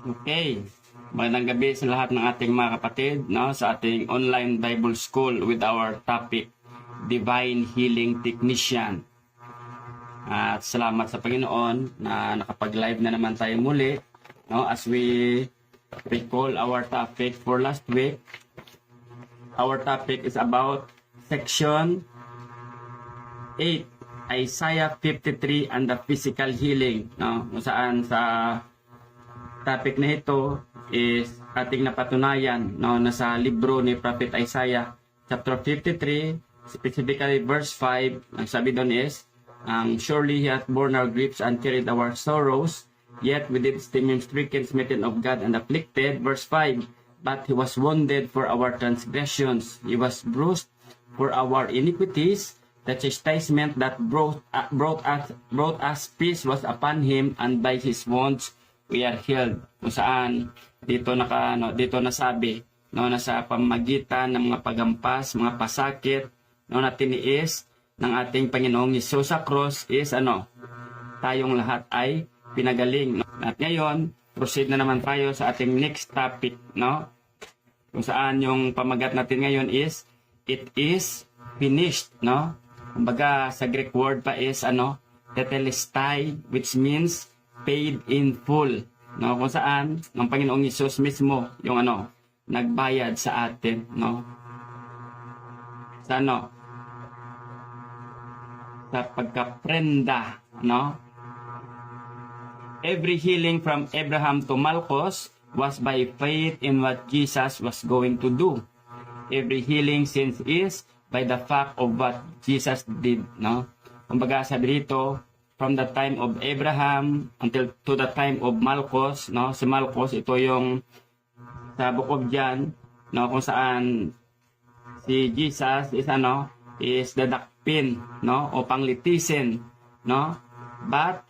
Okay. Magandang gabi sa lahat ng ating mga kapatid, no, sa ating online Bible School with our topic, Divine Healing Technician. At salamat sa Panginoon na nakapag-live na naman tayo muli, no, as we recall our topic for last week. Our topic is about section 8, Isaiah 53 and the physical healing, no, kung saan sa topic na ito is ating napatunayan, no, nasa libro ni Prophet Isaiah chapter 53, specifically verse 5. Ang sabi doon is, surely he hath borne our griefs and carried our sorrows, yet we did esteem him stricken, smitten of God, and afflicted. Verse 5, but he was wounded for our transgressions, he was bruised for our iniquities, the chastisement that brought us peace was upon him, and by his wounds we are healed. Kung saan dito nasabi, no, nasa pamagitan ng mga pagampas, mga pasakit, no, na tiniis ng ating Panginoong Hesus sa cross is tayong lahat ay pinagaling, no? At ngayon, proceed na naman tayo sa ating next topic, no? Kung saan yung pamagat natin ngayon is it is finished, no? Kumbaga sa Greek word pa is tetelestai, which means paid in full, no, kung saan ng Panginoong Hesus mismo yung nagbayad sa atin, no, sa sa pagkaprenda, no. Every healing from Abraham to Malchus was by faith in what Jesus was going to do. Every healing since is by the fact of what Jesus did, no. Kumbaga sabi dito, from the time of Abraham until to the time of Malchus, no? Si Malchus, ito yung sa Book of John, no, kung saan si Jesus is dadakpin, no, o panglitisin, no? But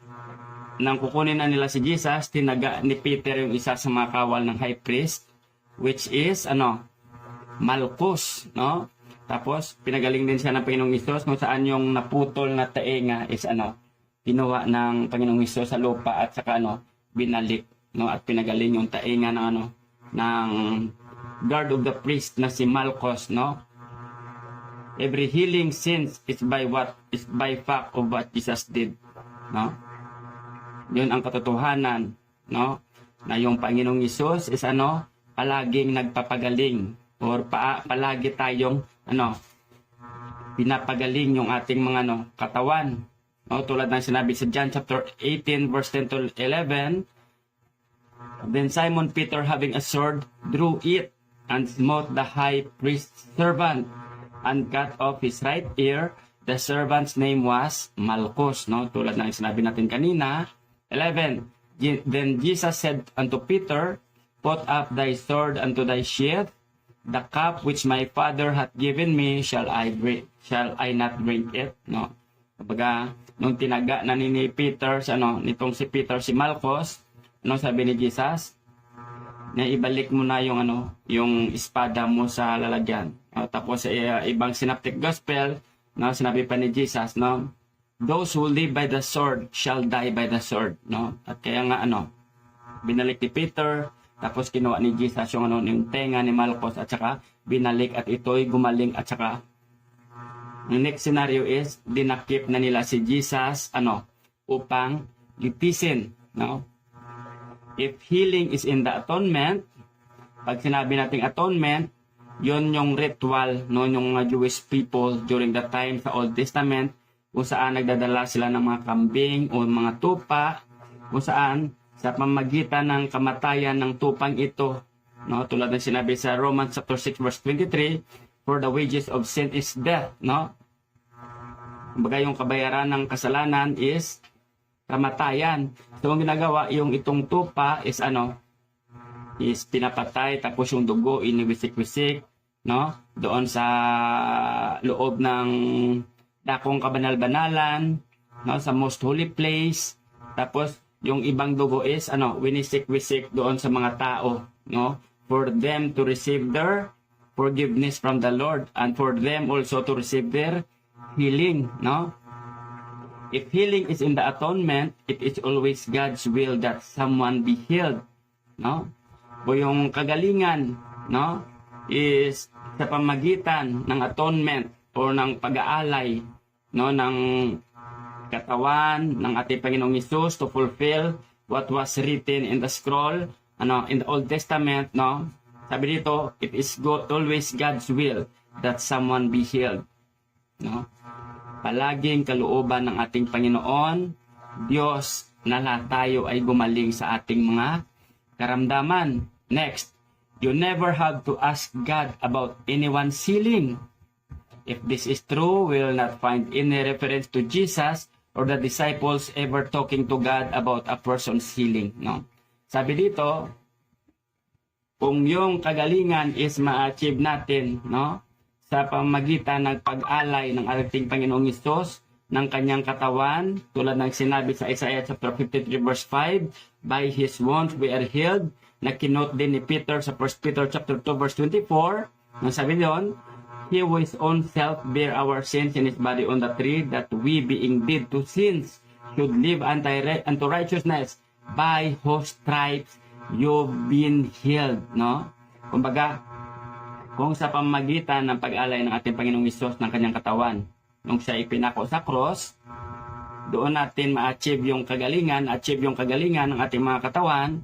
nang kukunin na nila si Jesus, tinaga ni Peter yung isa sa mga kawal ng high priest, which is Malchus, no? Tapos pinagaling din siya ng Panginoong Hesus, kung saan yung naputol na taenga is ginawa ng Panginoong Hesus sa lupa at saka binalik, no, at pinagaling yung tainga ng guard of the priest na si Malchus, no. Every healing since is by fact of what Jesus did, no. Yun ang katotohanan, no, na yung Panginoong Hesus is palaging nagpapagaling, or palagi tayong pinapagaling yung ating mga katawan. No, tulad ng sinabi sa John chapter 18 verse 10 to 11, then Simon Peter, having a sword, drew it and smote the high priest's servant and cut off his right ear. The servant's name was Malchus, no, tulad ng sinabi natin kanina. 11, then Jesus said unto Peter, put up thy sword unto thy sheath. The cup which my Father hath given me, shall I not drink it, no. Kumbaga, nung tinaga na ni Peter, nitong si Peter si Malchus, sabi ni Jesus? Na ibalik mo na yung espada mo sa lalagyan. Tapos sa ibang synoptic gospel, sinabi pa ni Jesus, no, those who live by the sword shall die by the sword, no. At kaya nga binalik ni Peter, tapos kinuha ni Jesus yung tenga ni Malchus at saka binalik at ito'y gumaling at saka the next scenario is dinakip na nila si Jesus upang litisin, no. If healing is in the atonement, pag sinabi nating atonement, yon yung ritual, no, yung mga Jewish people during the time sa Old Testament, kung saan nagdadala sila ng mga kambing o mga tupa, kung saan sa pamagitan ng kamatayan ng tupang ito, no, tulad ng sinabi sa Romans chapter 6 verse 23, for the wages of sin is death, no? Kumbaga yung kabayaran ng kasalanan is kamatayan. So ang ginagawa, yung itong tupa is is pinapatay, tapos yung dugo iniwisik-wisik, no, doon sa loob ng dakong kabanal-banalan, no, sa most holy place. Tapos yung ibang dugo is winisik-wisik doon sa mga tao, no, for them to receive their forgiveness from the Lord and for them also to receive their healing, no. If healing is in the atonement, it is always God's will that someone be healed. No? O yung kagalingan, no, is sa pamagitan ng atonement o ng pag-aalay, no, ng katawan ng ating Panginoong Hesus to fulfill what was written in the scroll, in the Old Testament, no? Sabi dito, it is always God's will that someone be healed, no? Palaging kalooban ng ating Panginoon, Diyos, na lahat tayo ay gumaling sa ating mga karamdaman. Next, you never have to ask God about anyone's healing. If this is true, we will not find any reference to Jesus or the disciples ever talking to God about a person's healing. No? Sabi dito, kung yung kagalingan is ma-achieve natin, no, sa pamagitan ng pag-alay ng ating Panginoong Hesus ng kanyang katawan, tulad ng sinabi sa Isaiah chapter 53 verse 5, by His wounds we are healed, na kinote din ni Peter sa 1 Peter chapter 2 verse 24, nang sabi doon, He who His own self bear our sins in His body on the tree, that we being dead to sins should live unto righteousness, by whose stripes you've been healed. No? Kumbaga, kung sa pamagitan ng pag-alay ng ating Panginoong Hesus ng kanyang katawan, nung siya ipinako sa cross, doon natin ma-achieve yung kagalingan, ng ating mga katawan,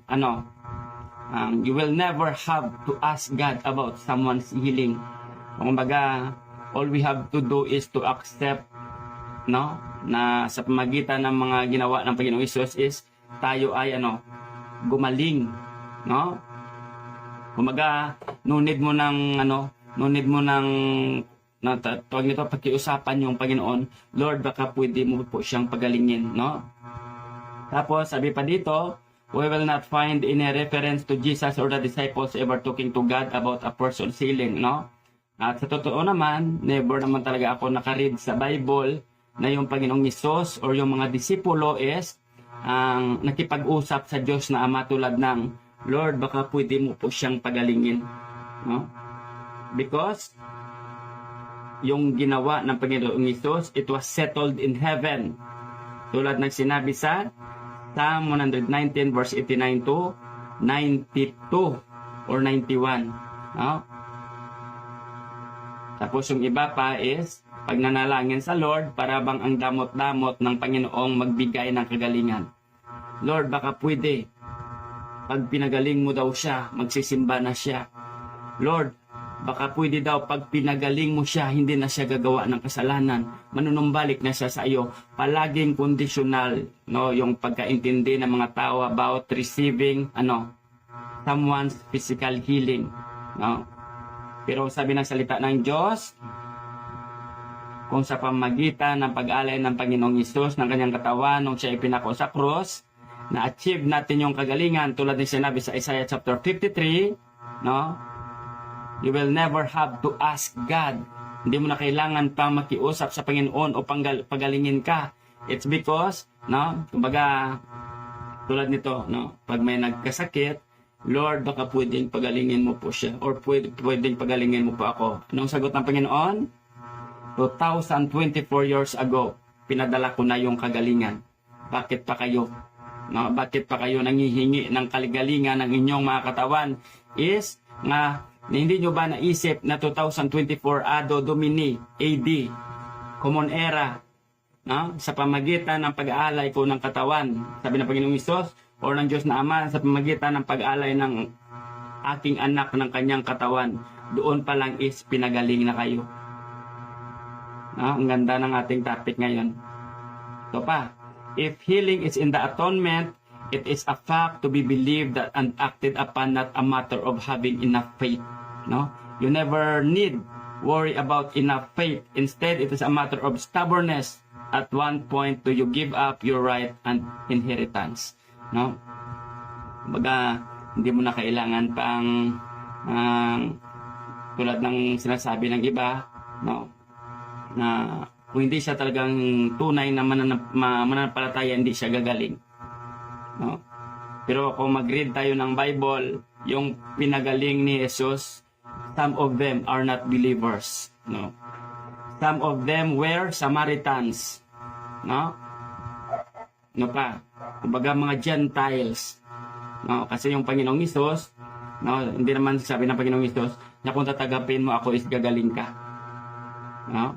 you will never have to ask God about someone's healing. Kumbaga, all we have to do is to accept, no, na sa pamagitan ng mga ginawa ng Panginoong Hesus is tayo ay gumaling, no? Kumbaga, no need mo ng tawag nito, pakiusapan yung Panginoon, Lord, baka pwede mo po siyang pagalingin, no? Tapos, sabi pa dito, we will not find any reference to Jesus or the disciples ever talking to God about a person's healing, no? At sa totoo naman, never naman talaga ako nakaread sa Bible na yung Panginoong Hesus or yung mga disipulo is ang nakipag-usap sa Diyos na Ama tulad ng, Lord, baka pwede mo po siyang pagalingin, no? Because yung ginawa ng Panginoong Hesus, it was settled in heaven. Tulad ng sinabi sa Psalm 119 verse 89 to 92 or 91. No? Tapos yung iba pa is pagnanalangin sa Lord para bang ang damot-damot ng Panginoong magbigay ng kagalingan. Lord, baka pwede. Pag pinagaling mo daw siya, magsisimba na siya. Lord, baka pwede daw pag pinagaling mo siya, hindi na siya gagawa ng kasalanan. Manunumbalik na siya sa iyo. Palaging conditional, no, yung pagkaintindi ng mga tao about receiving someone's physical healing, no. Pero sabi ng salita ng Diyos, kung sa pamagitan ng pag-alay ng Panginoong Hesus ng kanyang katawan nung siya ipinako sa cross, na-achieve natin yung kagalingan tulad ng sinabi sa Isaiah chapter 53, no? You will never have to ask God. Hindi mo na kailangan pang makiusap sa Panginoon o pagalingin ka. It's because, no, kumbaga, tulad nito, no, pag may nagkasakit, Lord, baka pwedeng pagalingin mo po siya or pwedeng pagalingin mo po ako. Anong sagot ng Panginoon? 2024 years ago, pinadala ko na yung kagalingan. Bakit pa kayo? No, bakit pa kayo nangihingi ng kagalingan ng inyong mga katawan? Is nga, hindi nyo ba naisip na 2024 Anno Domini AD, Common Era, no? Sa pamagitan ng pag-aalay ko ng katawan, sabi ng Panginoong Hesus, o ng Diyos na Ama, sa pamagitan ng pag-aalay ng aking anak ng kanyang katawan, doon pa lang is pinagaling na kayo. No? Ang ganda ng ating topic ngayon. Ito pa, if healing is in the atonement, it is a fact to be believed that and acted upon, not a matter of having enough faith. No? You never need worry about enough faith. Instead, it is a matter of stubbornness. At one point, do you give up your right and inheritance? No? Baga, hindi mo na kailangan pang tulad ng sinasabi ng iba, no? Na kung hindi siya talagang tunay na mananampalataya, hindi siya gagaling. No? Pero kung mag-read tayo ng Bible, yung pinagaling ni Jesus, some of them are not believers. No? Some of them were Samaritans. No? ano pa, kumbaga mga Gentiles. No, kasi yung Panginoong Hesus, no, hindi naman sabi ng Panginoong Hesus na kung tatagapin mo ako is gagaling ka. No?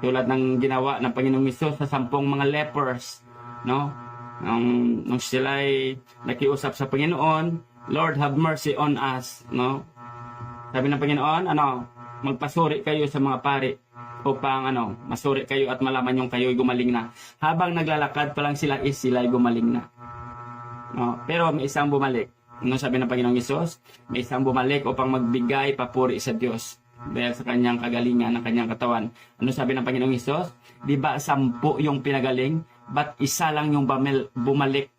Tulad ng ginawa ng Panginoong Hesus sa 10 mga lepers, no? Nung sila ay nakiusap sa Panginoon, Lord, have mercy on us, no? Sabi ng Panginoon, magpasuri kayo sa mga pari upang masuri kayo at malaman yung kayo'y gumaling na. Habang naglalakad pa lang sila is sila'y gumaling na. No? Pero may isang bumalik. Ano sabi ng Panginoong Hesus? May isang bumalik upang magbigay papuri sa Diyos dahil sa kanyang kagalingan ng kanyang katawan. Ano sabi ng Panginoong Hesus? Di ba 10 yung pinagaling? Ba't isa lang yung bumalik?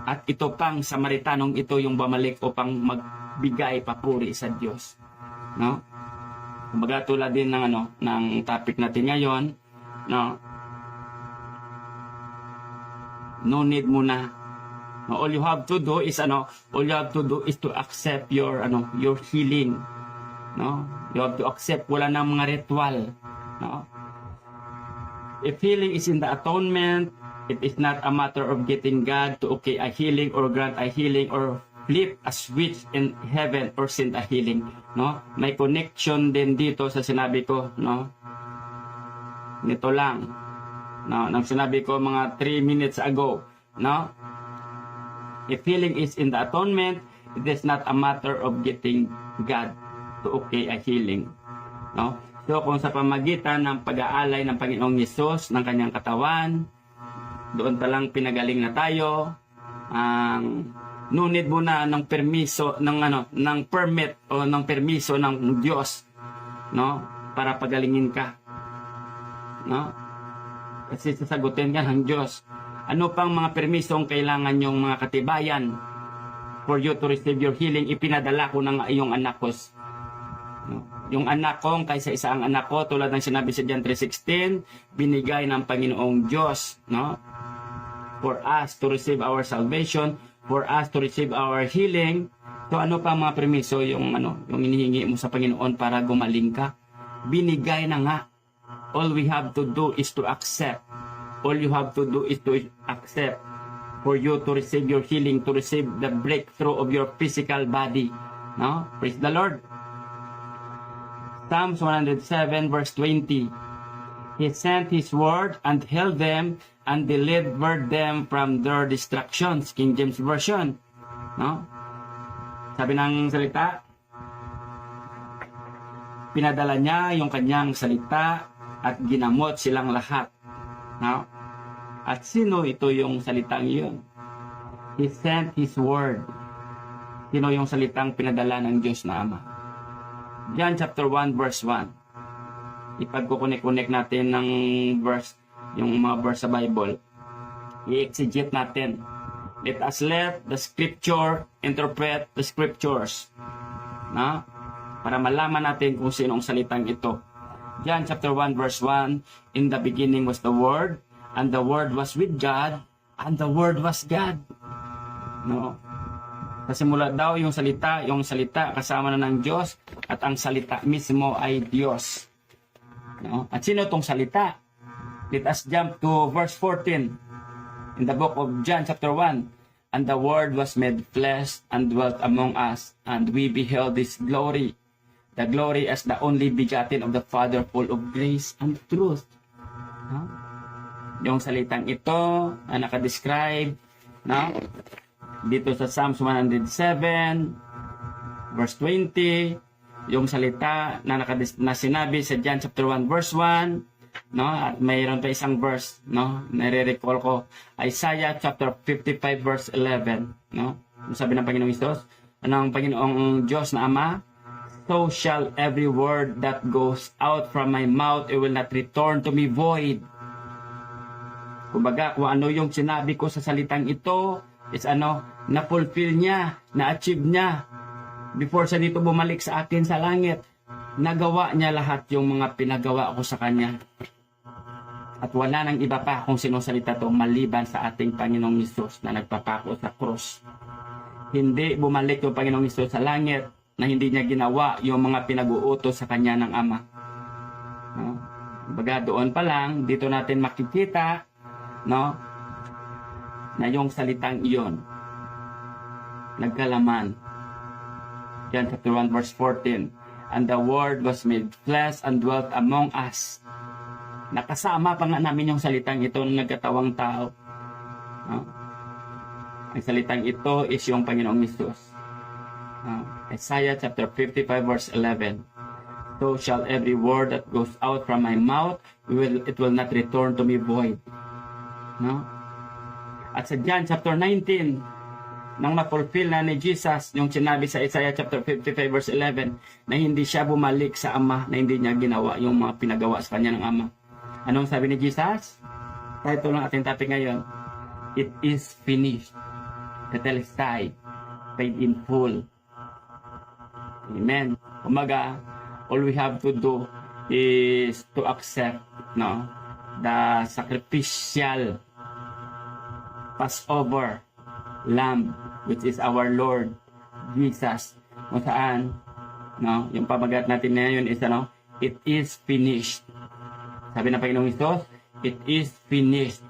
At ito pang Samaritanong ito yung bumalik upang magbigay papuri sa Diyos. No? Kumbaga tulad din ng ng topic natin ngayon, no? No need muna. No, all you have to do is to accept your healing. No? You have to accept, wala nang mga ritual. No? If healing is in the atonement, it is not a matter of getting God to okay a healing or grant a healing or flip a switch in heaven or send a healing. No? May connection din dito sa sinabi ko. No? Nito lang. No? Nang sinabi ko mga 3 minutes ago. No? If healing is in the atonement, it is not a matter of getting God to okay a healing. No? So kung sa pamagitan ng pag-aalay ng Panginoong Hesus ng kanyang katawan, doon pa lang pinagaling na tayo. No need muna ng permiso ng permit o ng permiso ng Diyos, no? Para pagalingin ka. No? Kasi sasagutin ka ng Diyos. Ano pang mga permisong kailangan yung mga katibayan for you to receive your healing? Ipinadala ko ng iyong anak ko. No? Yung anak ko, kaysa isang anak ko, tulad ng sinabi sa John 3:16, binigay ng Panginoong Diyos, no? For us to receive our salvation, for us to receive our healing. So ano pa mga permiso yung inihingi mo sa Panginoon para gumaling ka? Binigay na nga. All we have to do is to accept. All you have to do is to accept for you to receive your healing, to receive the breakthrough of your physical body. No? Praise the Lord. Psalms 107 verse 20. He sent His word and held them and delivered them from their destructions. King James Version. No? Sabi ng salita, pinadala niya yung kanyang salita at ginamot silang lahat. No? At sino ito yung salitang iyon? He sent His word. Sino yung salitang pinadala ng Diyos na Ama? John chapter 1 verse 1. Ipagkukunik-kunik natin ng verse, yung mga verse sa Bible. I-exegete natin. Let us let the scripture interpret the scriptures. No? Para malaman natin kung sino ang salitang ito. John chapter 1 verse 1. In the beginning was the Word, and the Word was with God, and the Word was God. No? Sa simula daw yung salita kasama na ng Diyos, at ang salita mismo ay Diyos. No? At sino itong salita? Let us jump to verse 14 in the book of John chapter 1. And the Word was made flesh and dwelt among us, and we beheld His glory, the glory as the only begotten of the Father, full of grace and truth. No? Yung salitang ito na nakadescribe, no? Dito sa Psalms 107 verse 20, yung salita na sinabi sa John chapter 1 verse 1, no? At mayroon pa isang verse, no? Nare-recall ko, Isaiah chapter 55 verse 11, no? Sabi ng Panginoong Hesus, ang Panginoong Diyos na Ama, so shall every word that goes out from my mouth, it will not return to me void. Kumbaga, kung ano yung sinabi ko sa salitang ito, is na-fulfill niya, na-achieve niya. Before siya dito bumalik sa akin sa langit, nagawa niya lahat yung mga pinagawa ko sa kanya. At wala nang iba pa kung sinusalita to maliban sa ating Panginoong Hesus na nagpapako sa krus. Hindi bumalik yung Panginoong Hesus sa langit na hindi niya ginawa yung mga pinag-uutos sa kanya ng Ama. No? Baga doon pa lang, dito natin makikita, no? na yung salitang iyon nagkalaman. John chapter 1 verse 14. And the Word was made flesh and dwelt among us. Nakasama pa nga namin yung salitang ito ng nagkatawang tao. No? Ang salitang ito is yung Panginoong Hesus. Isaiah chapter 55 verse 11. So shall every word that goes out from my mouth, it will not return to me void. No? At sa John chapter 19, nang na-fulfill na ni Jesus yung sinabi sa Isaiah chapter 55 verse 11 na hindi siya bumalik sa Ama, na hindi niya ginawa yung mga pinagawa sa kanya ng Ama. Anong sabi ni Jesus? Title ng ating topic ngayon, it is finished. Tetelestai, paid in full. Amen. Umaga, all we have to do is to accept, no, the sacrificial Passover Lamb, which is our Lord Jesus. Kung saan, no, yung pamagat natin ngayon is, ano, it is finished. Sabi ng Panginoong Hesus, it is finished.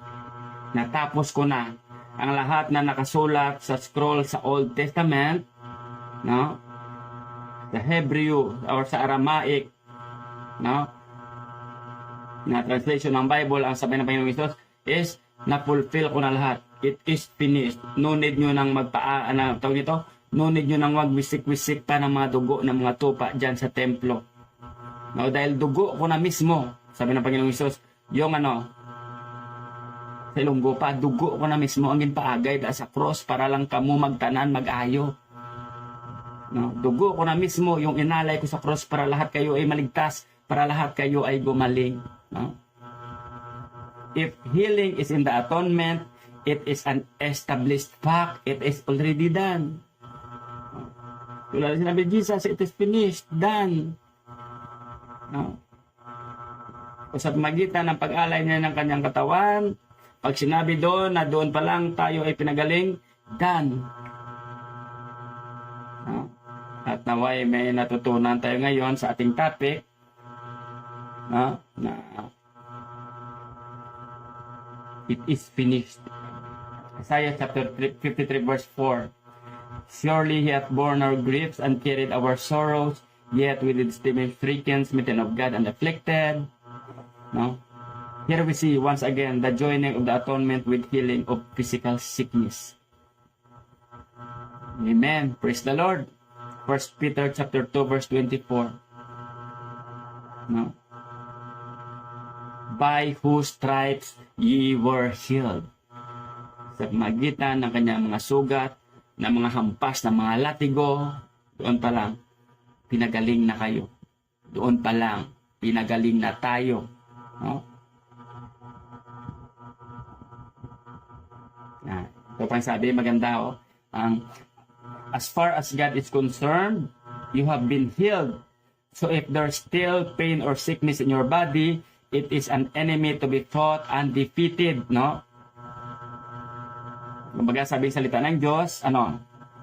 Natapos ko na ang lahat na nakasulat sa scroll sa Old Testament, no, sa Hebrew or sa Aramaic, no, na translation ng Bible. Ang sabi ng Panginoong Hesus is, na-fulfill ko na lahat. It is finished. No need nyo nang no need nyo nang magwisik-wisik pa ng mga dugo ng mga tupa dyan sa templo. No, dahil dugo ko na mismo, sabi ng Panginoong Hesus, yung sa ilunggo pa, dugo ko na mismo ang ginpaagay sa cross para lang kamo magtanan, mag-ayo. No, dugo ko na mismo yung inalay ko sa cross para lahat kayo ay maligtas, para lahat kayo ay gumaling. No? If healing is in the atonement, it is an established fact. It is already done. Tulad sinabi ni Jesus, it is finished, done. No? Sa magitan ng pag-alay niya ng kanyang katawan, pag sinabi doon na doon pa lang tayo ay pinagaling, done. No? At naway may natutunan tayo ngayon sa ating topic, no? Na it is finished. Isaiah chapter 53 verse 4. Surely he hath borne our griefs and carried our sorrows, yet we did esteem him stricken, smitten of God, and afflicted. No? Here we see once again the joining of the atonement with healing of physical sickness. Amen. Praise the Lord. 1 Peter chapter 2 verse 24. No? By whose stripes ye were healed. Sa magitan ng kanyang mga sugat, ng mga hampas, ng mga latigo, doon pa lang, pinagaling na kayo. Doon pa lang, pinagaling na tayo. No? Ito pang sabi, maganda, oh. As far as God is concerned, you have been healed. So if there's still pain or sickness in your body, it is an enemy to be fought and defeated, no? Kumbaga sabi ng salita ng Diyos,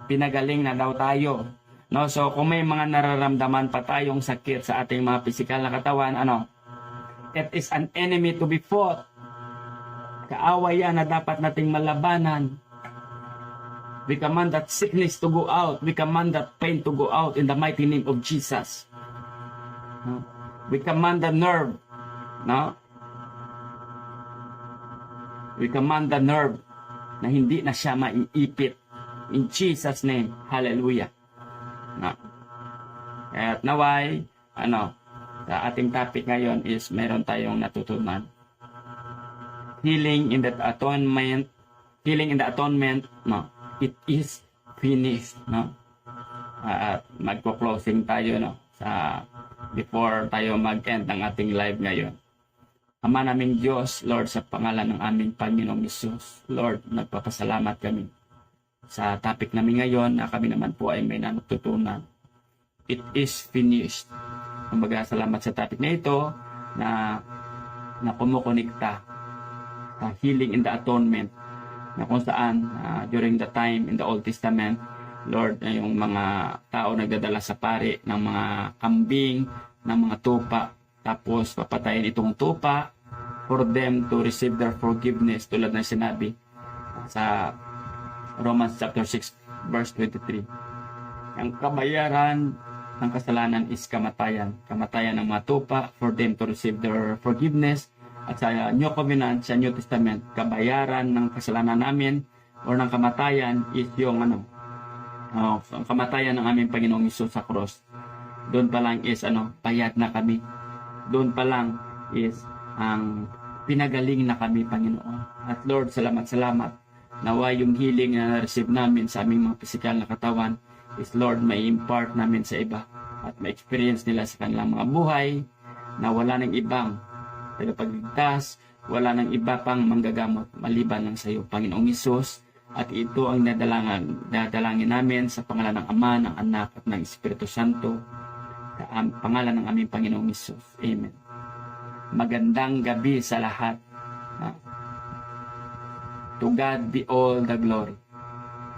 pinagaling na daw tayo. No? So kung may mga nararamdaman pa tayong sakit sa ating mga pisikal na katawan, it is an enemy to be fought. Kaaway yan na dapat nating malabanan. We command that sickness to go out. We command that pain to go out in the mighty name of Jesus. No? We command the nerve. No? We command the nerve na hindi na siya maiipit. In Jesus' name. Hallelujah. No? At naway, sa ating topic ngayon is meron tayong natutunan. Healing in the atonement. Healing in the atonement, no? It is finished, no? At magpo-closing tayo, no? Before tayo mag-end ng ating live ngayon. Ama naming Diyos, Lord, sa pangalan ng aming Panginoong Hesus, Lord, nagpapasalamat kami sa topic namin ngayon na kami naman po ay may natutunan. It is finished. Kumbaga, salamat sa topic na ito na kumukonekta sa healing in the atonement, na kung saan during the time in the Old Testament, Lord, yung mga tao nagdadala sa pari ng mga kambing, ng mga tupa, tapos papatayin itong tupa for them to receive their forgiveness, tulad na sinabi sa Romans chapter 6 verse 23. Ang kabayaran ng kasalanan is kamatayan. Kamatayan ng mga tupa for them to receive their forgiveness. At sa New Covenant, sa New Testament, kabayaran ng kasalanan namin or ng kamatayan is yung ang kamatayan ng aming Panginoong Hesus sa cross. Doon pa lang is bayad na kami. Doon pa lang is ang pinagaling na kami, Panginoon. At Lord, salamat. Nawa yung healing na na-receive namin sa aming mga physical na katawan is Lord, may impart namin sa iba at ma-experience nila sa kanilang mga buhay na wala ng ibang tagapagligtas, wala ng iba pang manggagamot maliban lang sa iyo, Panginoong Hesus. At ito ang dadalangin namin sa pangalan ng Ama, ng Anak at ng Espiritu Santo, sa pangalan ng aming Panginoong Hesus. Amen. Magandang gabi sa lahat. To God be all the glory.